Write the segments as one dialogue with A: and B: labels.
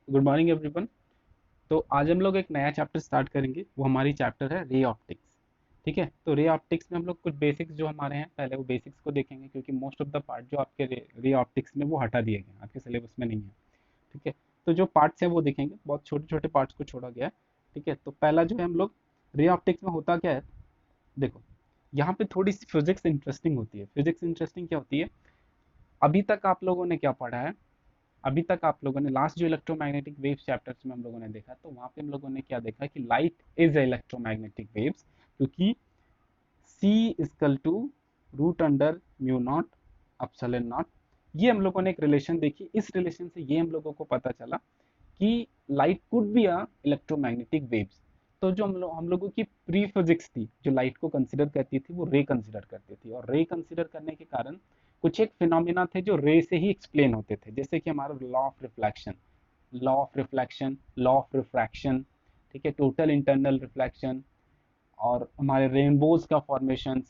A: Good morning everyone. तो आज हम लोग एक नया चैप्टर स्टार्ट करेंगे, वो हमारी चैप्टर है रे ऑप्टिक्स। ठीक है, तो रे ऑप्टिक्स में हम लोग कुछ बेसिक्स जो हमारे हैं, पहले वो बेसिक्स को देखेंगे, क्योंकि मोस्ट ऑफ द पार्ट जो आपके रे ऑप्टिक्स में वो हटा दिए गए हैं, आपके सिलेबस में नहीं है। ठीक है, तो जो पार्ट्स हैं वो देखेंगे, बहुत छोटे छोटे पार्ट्स को छोड़ा गया है। ठीक है, तो पहला जो है हम लोग रे ऑप्टिक्स में होता क्या है, देखो यहाँ पे थोड़ी सी फिजिक्स इंटरेस्टिंग होती है। फिजिक्स इंटरेस्टिंग क्या होती है, अभी तक आप लोगों ने क्या पढ़ा है, अभी तक आप लोगों ने लास्ट जो इलेक्ट्रोमैग्नेटिक वेव्स चैप्टर्स में हम लोगों ने देखा, तो वहां पे हम लोगों ने क्या देखा कि लाइट इज इलेक्ट्रोमैग्नेटिक वेव्स, क्योंकि C is equal to root under mu naught epsilon naught. ये हम लोगों ने एक रिलेशन देखी, इस रिलेशन से ये हम लोगों को पता चला कि light could be a electromagnetic waves. तो जो हम लोगों की प्री फिजिक्स थी, जो लाइट को कंसिडर करती थी, वो रे कंसिडर करती थी, और रे कंसिडर करने के कारण कुछ एक फिनोमिना थे जो रे से ही एक्सप्लेन होते थे, जैसे कि हमारा law of reflection, law of refraction. ठीक है, टोटल इंटरनल रिफ्लेक्शन, और हमारे रेनबोज का फॉर्मेशन,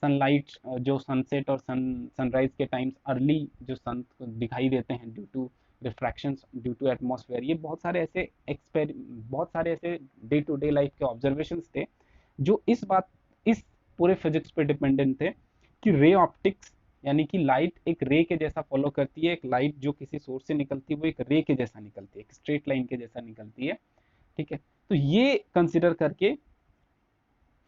A: सनलाइट जो सनसेट और सनराइज के टाइम्स अर्ली जो सन को दिखाई देते हैं due to refraction due to atmosphere. ये बहुत सारे ऐसे डे टू डे लाइफ के ऑब्जर्वेशंस थे जो इस पूरे फिजिक्स पे डिपेंडेंट थे कि रे ऑप्टिक्स, यानी कि लाइट एक रे के जैसा फॉलो करती है। एक लाइट जो किसी सोर्स से निकलती है वो एक रे के जैसा निकलती है, एक स्ट्रेट लाइन के जैसा निकलती है। ठीक है, तो ये कंसिडर करके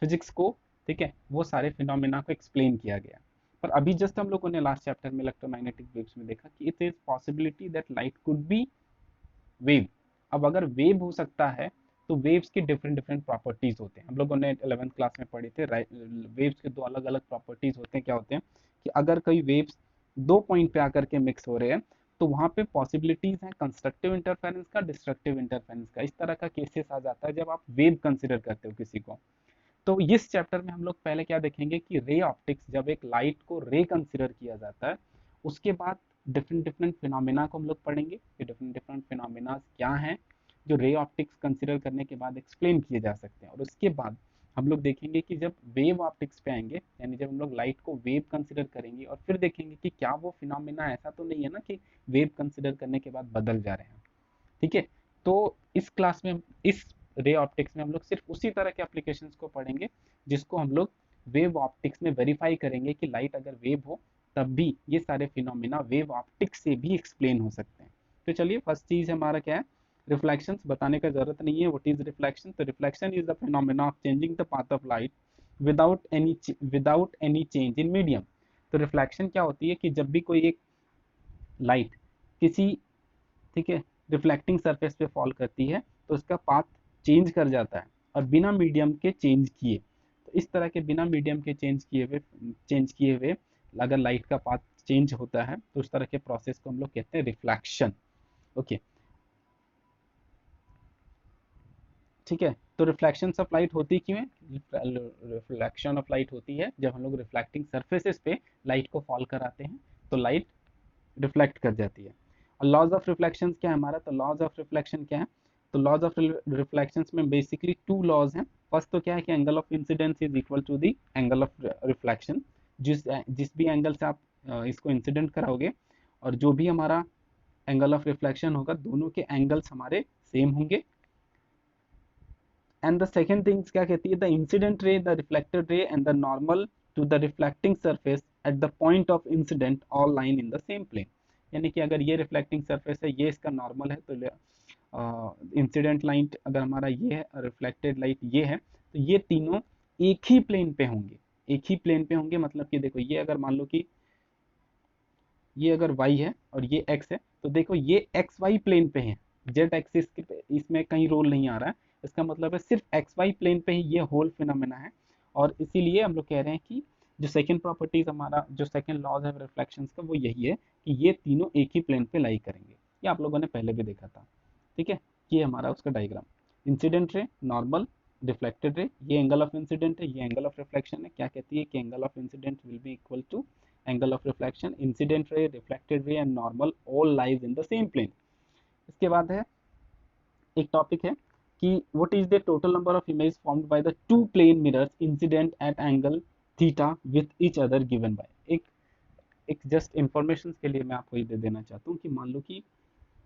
A: फिजिक्स को, ठीक है, वो सारे फिनोमेना को एक्सप्लेन किया गया। पर अभी जस्ट हम लोगों ने लास्ट चैप्टर में इलेक्ट्रोमैग्नेटिक वेव्स में देखा कि it is possibility that light could be wave. अब अगर वेव हो सकता है, तो वेव्स के डिफरेंट डिफरेंट प्रॉपर्टीज होते हैं। हम लोगों ने 11th क्लास में पढ़े थे, वेव्स के दो अलग अलग प्रॉपर्टीज होते हैं। क्या होते हैं कि अगर कोई वेव्स दो पॉइंट पे आकर के मिक्स हो रहे हैं, तो वहां पे पॉसिबिलिटीज हैं कंस्ट्रक्टिव इंटरफेरेंस का, डिस्ट्रक्टिव इंटरफेरेंस का। इस तरह का केसेस आ जाता है जब आप वेव कंसिडर करते हो किसी को। तो इस चैप्टर में हम लोग पहले क्या देखेंगे कि रे ऑप्टिक्स, जब एक लाइट को रे कंसिडर किया जाता है, उसके बाद डिफरेंट डिफरेंट फिनोमेना को हम लोग पढ़ेंगे कि डिफरेंट डिफरेंट फिनोमेना क्या हैं जो रे ऑप्टिक्स कंसिडर करने के बाद एक्सप्लेन किए जा सकते हैं। और उसके बाद हम लोग देखेंगे कि जब वेव ऑप्टिक्स पे आएंगे, यानी जब हम लोग लाइट को वेव कंसिडर करेंगे, और फिर देखेंगे कि क्या वो फिनोमेना ऐसा तो नहीं है ना कि वेव कंसिडर करने के बाद बदल जा रहे हैं। ठीक है, तो इस क्लास में, इस रे ऑप्टिक्स में हम लोग सिर्फ उसी तरह के एप्लीकेशंस को पढ़ेंगे जिसको हम लोग वेव ऑप्टिक्स में वेरीफाई करेंगे कि लाइट अगर वेव हो तब भी ये सारे फिनोमेना वेव ऑप्टिक्स से भी एक्सप्लेन हो सकते हैं। तो चलिए, फर्स्ट चीज हमारा क्या है, रिफ्लेक्शन। बताने का जरूरत नहीं है व्हाट इज रिफ्लेक्शन। तो reflection is the phenomena of changing the path of light without any change in medium. तो रिफ्लेक्शन क्या होती है कि जब भी कोई एक लाइट किसी, ठीक है, रिफ्लेक्टिंग सरफेस पे फॉल करती है, तो उसका पाथ चेंज कर जाता है, और बिना मीडियम के चेंज किए। तो इस तरह के बिना मीडियम के चेंज किए हुए अगर लाइट का पाथ चेंज होता है, तो उस तरह के प्रोसेस को हम लोग कहते हैं रिफ्लेक्शन। ओके, ठीक है, तो रिफ्लेक्शन ऑफ लाइट होती क्यों है, रिफ्लेक्शन ऑफ लाइट होती है जब हम लोग रिफ्लेक्टिंग सरफेसेस पे लाइट को फॉल कराते हैं, तो लाइट रिफ्लेक्ट कर जाती है। और लॉज ऑफ रिफ्लेक्शन क्या है हमारा, तो लॉज ऑफ रिफ्लेक्शन क्या है, तो लॉज ऑफ रिफ्लेक्शन में बेसिकली टू लॉज हैं। फर्स्ट तो क्या है कि angle of incidence is equal to the angle of reflection. जिस जिस भी एंगल से आप इसको इंसिडेंट कराओगे, और जो भी हमारा एंगल ऑफ रिफ्लेक्शन होगा, दोनों के एंगल्स हमारे सेम होंगे। एंड द सेकेंड थिंग्स क्या कहती है, the incident ray, the reflected ray and the normal to the reflecting surface at the point of incident all line in the same plane. यानी कि अगर ये रिफ्लेक्टिंग सरफेस है, ये इसका नॉर्मल है, तो इंसिडेंट लाइन अगर हमारा ये है, रिफ्लेक्टेड लाइट ये है, तो ये तीनों एक ही प्लेन पे होंगे। एक ही प्लेन पे होंगे, मतलब कि देखो, ये अगर मान लो कि ये अगर y है और ये x है, तो देखो ये एक्स वाई प्लेन पे है, जेड एक्सिस के इसमें कहीं रोल नहीं आ रहा है। इसका मतलब है सिर्फ एक्स वाई प्लेन पे ही ये होल फिनोमेना है। और इसीलिए हम लोग कह रहे हैं कि जो सेकंड प्रॉपर्टीज हमारा, जो सेकंड लॉज है रिफ्लेक्शन का, वो यही है कि ये तीनों एक ही प्लेन पे लाई करेंगे। ये आप लोगों ने पहले भी देखा था। ठीक है, ये हमारा उसका diagram, incident ray, normal, reflected ray, ये एंगल ऑफ इंसिडेंट है, ये एंगल ऑफ रिफ्लेक्शन है। क्या कहती है कि angle of incident will be equal to angle of reflection, incident ray, reflected ray and normal all lies in the same plane. इसके बाद है एक टॉपिक है कि what is the total number of image formed by the two plane mirrors incident at angle theta with each other given by. एक just information के लिए मैं आपको ये दे देना चाहता हूँ कि मान लो कि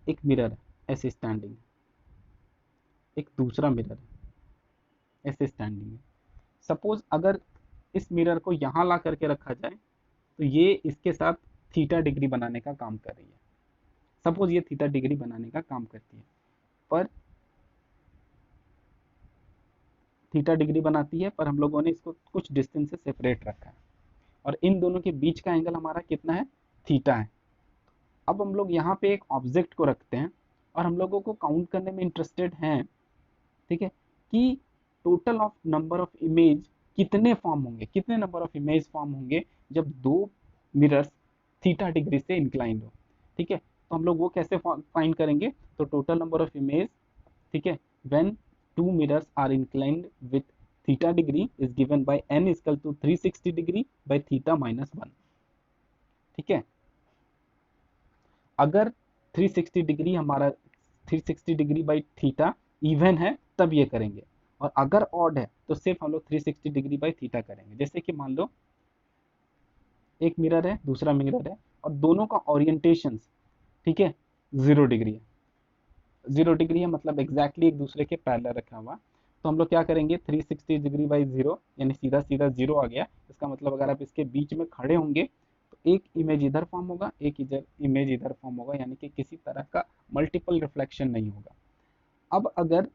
A: एक मिरर है, ऐसे स्टैंडिंग, एक दूसरा मिरर ऐसे स्टैंडिंग है। सपोज अगर इस मिरर को यहाँ ला करके रखा जाए तो ये इसके साथ थीटा डिग्री बनाने का काम कर रही है। सपोज ये थीटा डिग्री बनाने का काम करती है, पर थीटा डिग्री बनाती है, पर हम लोगों ने इसको कुछ डिस्टेंस से सेपरेट रखा है और इन दोनों के बीच का एंगल हमारा कितना है, थीटा है। अब हम लोग यहाँ पे एक ऑब्जेक्ट को रखते हैं और हम लोगों को काउंट करने में इंटरेस्टेड हैं, ठीक है, कि total of number of image कितने फॉर्म होंगे, कितने नंबर ऑफ इमेज फॉर्म होंगे जब दो मिरर्स थीटा डिग्री से इंक्लाइंड हो। ठीक है, तो हम लोग वो कैसे फाइंड करेंगे, तो टोटल नंबर ऑफ इमेज, ठीक है, when two mirrors are inclined with theta degree is given by n equal to 360 degree by theta minus 1। ठीक है, अगर 360 डिग्री हमारा 360 डिग्री बाई थीटा इवन है तब ये करेंगे, और अगर ऑड है तो सिर्फ हम लोग 360 डिग्री बाई थीटा करेंगे। जैसे कि मान लो एक मिरर है, दूसरा मिरर है, और दोनों का ओरिएंटेशन, ठीक है, 0 डिग्री है। 0 डिग्री है मतलब एग्जैक्टली एक दूसरे के पैरेलल रखा हुआ। तो हम लोग क्या करेंगे, 360 डिग्री बाई 0 यानी सीधा सीधा 0 आ गया। इसका मतलब अगर आप इसके बीच में खड़े होंगे तो एक इमेज इधर फॉर्म होगा, एक इधर इमेज इधर फॉर्म होगा, यानी कि किसी तरह का मल्टीपल रिफ्लेक्शन नहीं होगा। अब अगर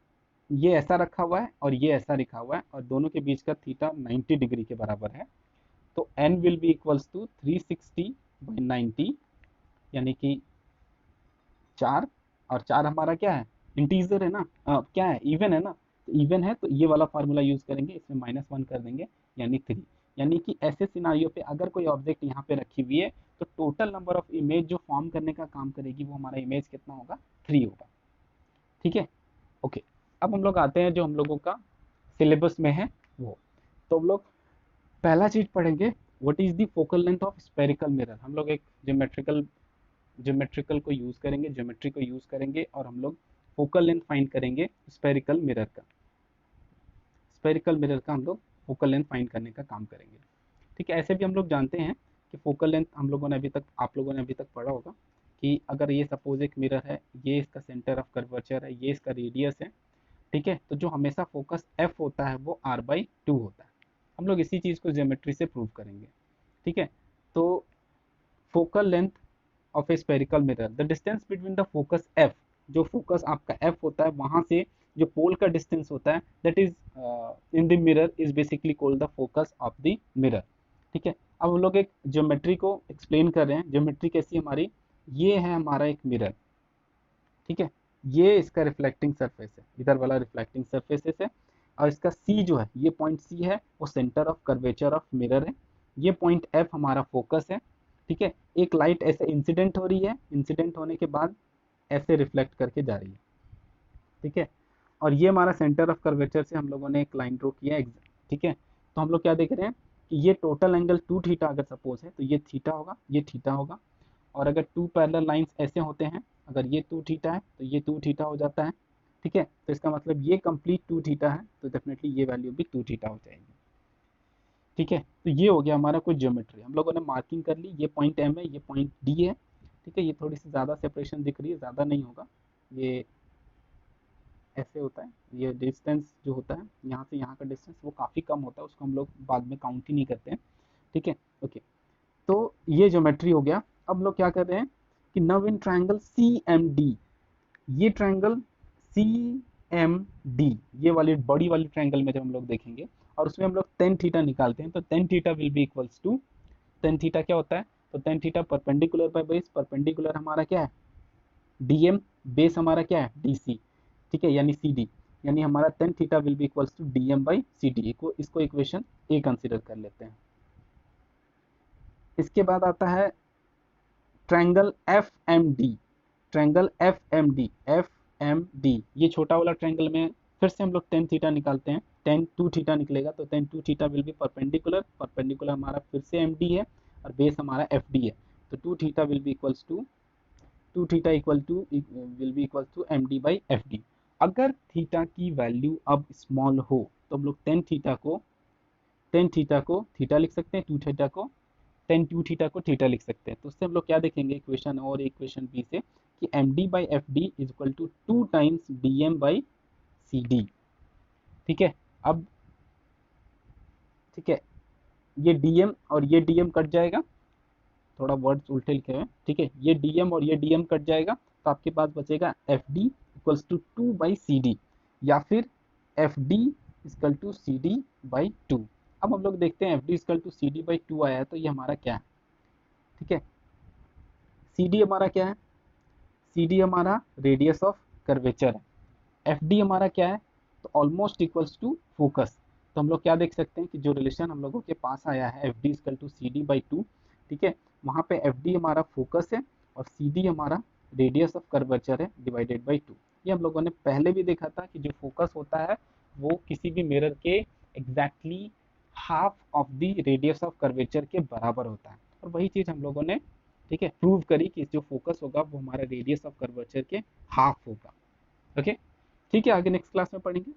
A: ये ऐसा रखा हुआ है और ये ऐसा लिखा हुआ है और दोनों के बीच का थीटा 90 डिग्री के बराबर है, तो n will be equals to 360 by 90, यानी कि 4, और 4 हमारा क्या है, इंटीजर है ना, क्या है, इवन है ना, तो इवन है तो ये वाला फार्मूला यूज करेंगे, इसमें -1 कर देंगे यानी 3। यानी कि ऐसे सिनारियो पे अगर कोई ऑब्जेक्ट यहाँ पे रखी हुई है तो टोटल नंबर ऑफ इमेज जो फॉर्म करने का काम करेगी वो हमारा इमेज कितना होगा, 3 होगा। ठीक है, ओके। अब हम लोग आते हैं जो हम लोगों का सिलेबस में है वो, तो हम लोग पहला चीज पढ़ेंगे, what is the focal length of spherical mirror. हम लोग एक ज्योमेट्रिकल को यूज करेंगे, ज्योमेट्री को यूज करेंगे और हम लोग फोकल लेंथ फाइंड करेंगे स्फेरिकल मिरर का। स्फेरिकल मिरर का हम लोग फोकल लेंथ फाइंड करने का काम करेंगे। ठीक है, ऐसे भी हम लोग जानते हैं कि फोकल लेंथ हम लोगों ने अभी तक, आप लोगों ने अभी तक पढ़ा होगा कि अगर ये सपोज एक मिरर है, ये इसका सेंटर ऑफ कर्वेचर है, ये इसका रेडियस है, ठीक है, तो जो हमेशा फोकस एफ होता है वो r/2 होता है। हम लोग इसी चीज़ को ज्योमेट्री से प्रूव करेंगे। ठीक है, तो focal length of A spherical mirror, the distance between the focus F, जो फोकस आपका एफ होता है वहां से जो पोल का डिस्टेंस होता है, that is in the mirror is basically called the focus of the mirror. ठीक है, अब हम लोग एक ज्योमेट्री को एक्सप्लेन कर रहे हैं। ज्योमेट्री कैसी हमारी, ये है हमारा एक मिरर, ठीक है, ये इसका रिफ्लेक्टिंग सरफेस है, इधर वाला रिफ्लेक्टिंग सरफेस है, और इसका सी जो है, ये पॉइंट सी है, वो centre of curvature of mirror है। ये पॉइंट एफ हमारा फोकस है। ठीक है, एक लाइट ऐसे इंसिडेंट हो रही है, इंसिडेंट होने के बाद ऐसे रिफ्लेक्ट करके जा रही है। ठीक है, और ये हमारा सेंटर ऑफ कर्वेचर से हम लोगों ने एक लाइन ड्रॉ किया है। ठीक है, तो हम लोग क्या देख रहे हैं कि ये टोटल एंगल 2 थीटा अगर सपोज है तो ये थीटा होगा, ये थीटा होगा, और अगर 2 पैरेलल लाइंस ऐसे होते हैं, अगर ये 2 थीटा है तो ये 2 थीटा हो जाता है। ठीक है, तो इसका मतलब ये कंप्लीट 2 थीटा है, तो डेफिनेटली ये वैल्यू भी 2 थीटा हो जाएगी। ठीक है, तो ये हो गया हमारा कुछ ज्योमेट्री, हम लोगों ने मार्किंग कर ली, ये पॉइंट एम है, ये पॉइंट डी है। ठीक है, ये थोड़ी सी ज़्यादा सेपरेशन दिख रही है, ज़्यादा नहीं होगा, ये ऐसे होता है। ये डिस्टेंस जो होता है यहाँ से यहाँ का डिस्टेंस वो काफ़ी कम होता है, उसको हम लोग बाद में काउंट ही नहीं करते हैं। ठीक है, ओके, तो ये ज्योमेट्री हो गया। अब लोग क्या कर रहे हैं कि now in triangle C M D, ये ट्रायंगल सी एम डी, ये वाली बड़ी वाली ट्रायंगल में जब हम लोग देखेंगे और उसमें हम लोग टेन थीटा निकालते हैं, तो tan theta will be equals to, tan theta क्या होता है, तो tan theta perpendicular by base, perpendicular हमारा क्या है, डीएम, बेस हमारा क्या है, डीसी। ठीक है, यानी सी डी, यानी हमारा tan theta will be equals to D M by C D. इसको इक्वेशन ए कंसिडर कर लेते हैं। इसके बाद आता है triangle F M D, triangle F M D, F M D, ये छोटा वाला ट्रायंगल में फिर से हम लोग टेन थीटा निकालते हैं, टेन टू थीटा निकलेगा, तो tan two theta will be perpendicular, perpendicular हमारा फिर से एम डी है और बेस हमारा एफ डी है, तो two theta will be equals to, two theta equal to will be equal to M D by F D. अगर theta की वैल्यू अब स्मॉल हो तो हम लोग टेन थीटा को थीटा लिख सकते हैं, टू थीटा को टेन टू थीटा को थीटा लिख सकते हैं। तो उससे हम लोग क्या देखेंगे इक्वेशन और इक्वेशन बी से कि M D by F D is equal to 2 times D M by C D. ठीक है, अब ठीक है, ये डीएम और ये डीएम कट जाएगा, थोड़ा वर्ड्स उल्टे लिखे हुए, ठीक है, ये डीएम और ये डीएम कट जाएगा, तो आपके पास बचेगा F D equals to 2 by C D, या फिर F D equal to C D by 2। अब हम लोग देखते हैं F D equal to C D by 2 आया है, तो ये हमारा क्या है, ठीक है, सी डी हमारा क्या है, सी डी हमारा रेडियस ऑफ कर्वेचर है, एफ डी हमारा क्या है, तो ऑलमोस्ट इक्वल्स टू फोकस। तो हम लोग क्या देख सकते हैं कि जो रिलेशन हम लोगों के पास आया है F D equal to C D by 2, ठीक है, वहाँ पे एफ डी हमारा फोकस है और सी डी हमारा रेडियस ऑफ कर्वेचर है डिवाइडेड बाई 2। ये हम लोगों ने पहले भी देखा था कि जो फोकस होता है वो किसी भी मिरर के exactly half of the radius of curvature के बराबर होता है, और वही चीज़ हम लोगों ने, ठीक है, प्रूव करी कि जो फोकस होगा वो हमारा रेडियस ऑफ कर्वेचर के हाफ होगा। ओके, ठीक है, आगे नेक्स्ट क्लास में पढ़ेंगे।